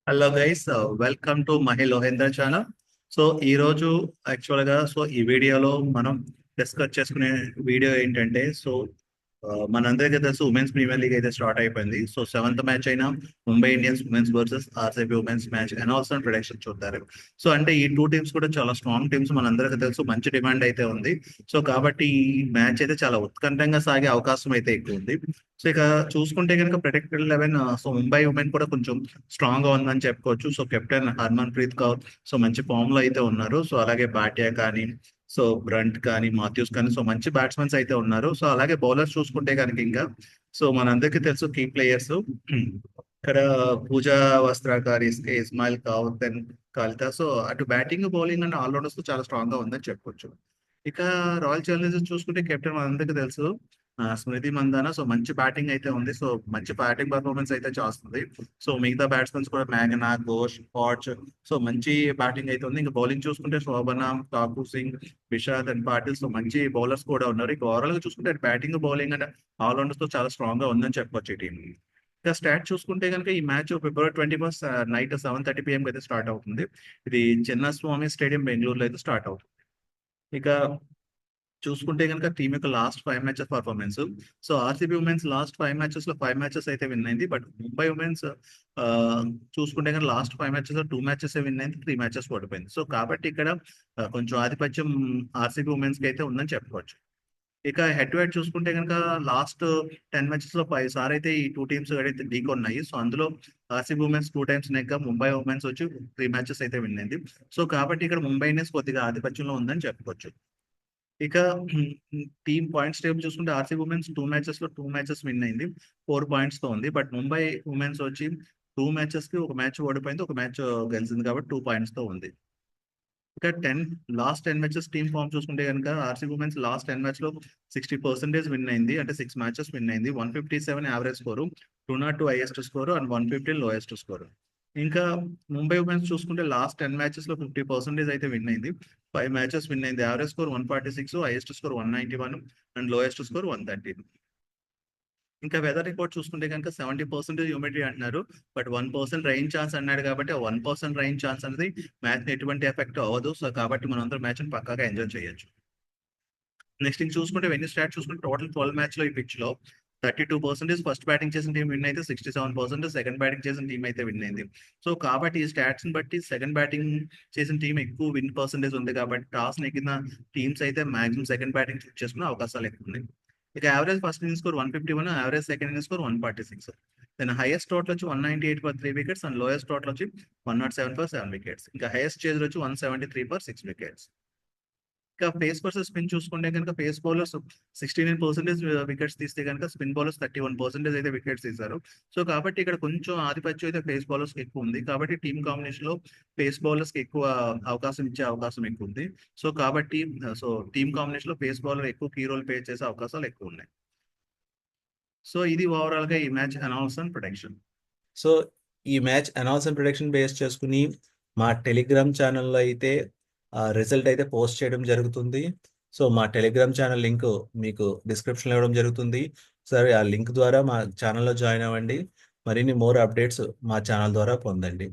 Hello guys, welcome to Mahi Lohendra channel. So ఈ రోజు యాక్చువల్గా ఈ వీడియోలో మనం డిస్కస్ చేసుకునే వీడియో ఏంటంటే మనందరికీ తెలుసు ఉమెన్స్ ప్రీమియర్ లీగ్ అయితే స్టార్ట్ అయిపోయింది. సో సెవెంత్ మ్యాచ్ అయినా Mumbai Indians women's versus RCB women's match announcement production చూద్దారు. సో అంటే ఈ టూ టీమ్స్ కూడా చాలా స్ట్రాంగ్ టీమ్స్, మనందరికీ తెలుసు మంచి డిమాండ్ అయితే ఉంది. సో కాబట్టి ఈ మ్యాచ్ అయితే చాలా ఉత్కంఠంగా సాగే అవకాశం అయితే ఎక్కువ ఉంది. సో ఇక చూసుకుంటే కనుక ప్రెడిక్టెడ్ 11, ముంబై ఉమెన్ కూడా కొంచెం స్ట్రాంగ్ గా ఉందని చెప్పుకోవచ్చు. సో కెప్టెన్ హర్మన్ ప్రీత్ కౌర్ మంచి ఫామ్ లో అయితే ఉన్నారు. సో అలాగే భాటియా కానీ, బ్రంట్ కానీ, మాథ్యూస్ కానీ, మంచి బ్యాట్స్మెన్స్ అయితే ఉన్నారు. సో అలాగే బౌలర్స్ చూసుకుంటే కనుక ఇంకా మనందరికీ తెలుసు కీ ప్లేయర్స్ ఇక్కడ పూజా వస్త్రాకారి, ఇస్మాయిల్ కావత్, కాలితా. సో అటు బ్యాటింగ్, బౌలింగ్ అండ్ ఆల్రౌండర్స్ చాలా స్ట్రాంగ్ గా ఉందని చెప్పుకోవచ్చు. ఇక రాయల్ ఛాలెంజర్స్ చూసుకుంటే కెప్టెన్ మనందరికీ తెలుసు స్మృతి మందాన. మంచి బ్యాటింగ్ అయితే ఉంది. మంచి బ్యాటింగ్ పర్ఫార్మెన్స్ అయితే చేస్తుంది. మిగతా బ్యాట్స్మెన్స్ కూడా మ్యాగనా, ఘోష్, పాచ్ మంచి బ్యాటింగ్ అయితే ఉంది. ఇంకా బౌలింగ్ చూసుకుంటే శోభన, ఠాకూర్ సింగ్, బిషాద్ అండ్ పాటిల్ మంచి బౌలర్స్ కూడా ఉన్నారు. ఇక ఓవరాల్ గా చూసుకుంటే బ్యాటింగ్, బౌలింగ్ అండ్ ఆల్రౌండర్స్ తో చాలా స్ట్రాంగ్ గా ఉందని చెప్పొచ్చు ఈ టీం. ఇక స్టాట్ చూసుకుంటే కనుక ఈ మ్యాచ్ February 21 నైట్ 7:30 PM అయితే స్టార్ట్ అవుతుంది. ఇది చిన్నస్వామి స్టేడియం బెంగళూరులో అయితే స్టార్ట్ అవుతుంది. ఇక చూసుకుంటే కనుక టీం యొక్క last 5 matches performance. RCB women's last 5 matches లో 5 మ్యాచెస్ అయితే విన్ అయింది. బట్ ముంబై ఉమెన్స్ చూసుకుంటే కనుక లాస్ట్ 5 మ్యాచెస్ లో 2 మ్యాచెస్ విన్ అయింది, 3 మ్యాచెస్ ఓడిపోయింది. కాబట్టి ఇక్కడ కొంచెం ఆధిపత్యం ఆర్సీబీ ఉమెన్స్ కి అయితే ఉందని చెప్పుకోవచ్చు. ఇక హెడ్ టు హెడ్ చూసుకుంటే కనుక లాస్ట్ 10 మ్యాచెస్ లో 5 సార్లు అయితే ఈ టూ టీమ్స్ అయితే ఢీకొన్నాయి. అందులో ఆర్సీబీ ఉమెన్స్ 2 టైమ్స్ నెగ్గా, ముంబై ఉమెన్స్ 3 మ్యాచెస్ అయితే విన్ అయింది. కాబట్టి ఇక్కడ ముంబై ఇండియన్స్ కొద్దిగా ఆధిపత్యంలో ఉందని చెప్పుకోవచ్చు. ఇక టీమ్ పాయింట్స్ టేబుల్ చూసుకుంటే ఆర్సీబీ ఉమెన్స్ 2 మ్యాచెస్ లో 2 మ్యాచెస్ విన్ అయింది, 4 పాయింట్స్ తో ఉంది. బట్ ముంబై ఉమెన్స్ 2 మ్యాచెస్ కి ఒక మ్యాచ్ ఓడిపోయింది, ఒక మ్యాచ్ గెలిచింది కాబట్టి 2 పాయింట్స్ తో ఉంది. ఇక లాస్ట్ 10 మ్యాచెస్ టీమ్ ఫామ్ చూసుకుంటే కనుక ఆర్సీబీ ఉమెన్స్ లాస్ట్ 10 మ్యాచ్ లో 60% విన్ అయింది. అంటే 6 మ్యాచెస్ విన్ అయింది. 157 average score, 202 highest score and 115 lowest score. ఇంకా ముంబై ఉమెన్స్ చూసుకుంటే లాస్ట్ 10 మ్యాచెస్ లో 50% అయితే విన్ అయింది. 5 మ్యాచెస్ విన్ అయింది. Average score 146, highest score 191 and lowest score 130. ఇంకా వెదర్ రిపోర్ట్ చూసుకుంటే కనుక 70% హ్యూమిడిటీ అంటున్నారు. బట్ 1% రైన్ ఛాన్స్ అన్నాడు కాబట్టి ఆ 1% రైన్ ఛాన్స్ అనేది మ్యాచ్ ఎటువంటి ఎఫెక్ట్ అవ్వదు. కాబట్టి మనం అందరం మ్యాచ్ పక్కాగా ఎంజాయ్ చేయొచ్చు. నెక్స్ట్ ఇంక చూసుకుంటే వెన్యూ స్టాట్ చూసుకుంటే టోటల్ 12 మ్యాచ్ లో ఈ పిచ్ లో 32% ఫస్ట్ బ్యాటింగ్ చేసిన టీం విన్ అయితే, 67% సెకండ్ బ్యాటింగ్ చేసిన టీం అయితే విన్ అయింది. కాబట్టి ఈ స్టాట్స్ ని బట్టి సెకండ్ బ్యాటింగ్ చేసిన టీం ఎక్కువ విన్ పర్సెంటేజ్ ఉంది. కాబట్టి టాస్ నెగ్గిన టీమ్స్ అయితే మాక్సిమం సెకండ్ బ్యాటింగ్ చూస్ చేసుకునే అవకాశాలు ఎక్కువ ఉన్నాయి. ఇక average first innings score 151, average second innings score 146. Then highest total 198 for 3 wickets and lowest total 107 for 7 wickets. ఇంకా హైయెస్ట్ చేజ్ 173 ఫర్ 6 వికెట్స్. ఇంకా పేస్ వర్సెస్ స్పిన్ చూసుకుంటే కనుక పేస్ బౌలర్స్ 69% వికెట్స్ తీస్తే కనుక స్పిన్ బౌలర్స్ 31% అయితే వికెట్స్ తీశారు. కాబట్టి ఇక్కడ కొంచెం ఆధిపత్యం అయితే పేస్ బౌలర్స్ కి ఎక్కువ ఉంది. కాబట్టి టీమ్ కాంబినేషన్ లో పేస్ బౌలర్స్ కి ఎక్కువ అవకాశం ఇచ్చే అవకాశం ఎక్కువ ఉంది. కాబట్టి టీమ్ కాంబినేషన్ లో పేస్ బౌలర్ ఎక్కువ కీ రోల్ ప్లే చేసే అవకాశాలు ఎక్కువ ఉన్నాయి. ఇది ఓవరాల్ గా ఈ match announce and production. So ఈ match announce and production base చేసుకుని మా టెలిగ్రామ్ ఛానల్లో అయితే రిజల్ట్ అయితే పోస్ట్ చేయడం జరుగుతుంది. మా టెలిగ్రామ్ ఛానల్ లింక్ మీకు డిస్క్రిప్షన్లో ఇవ్వడం జరుగుతుంది. సరే, ఆ లింక్ ద్వారా మా ఛానల్లో జాయిన్ అవ్వండి. మరిన్ని మోర్ అప్డేట్స్ మా ఛానల్ ద్వారా పొందండి.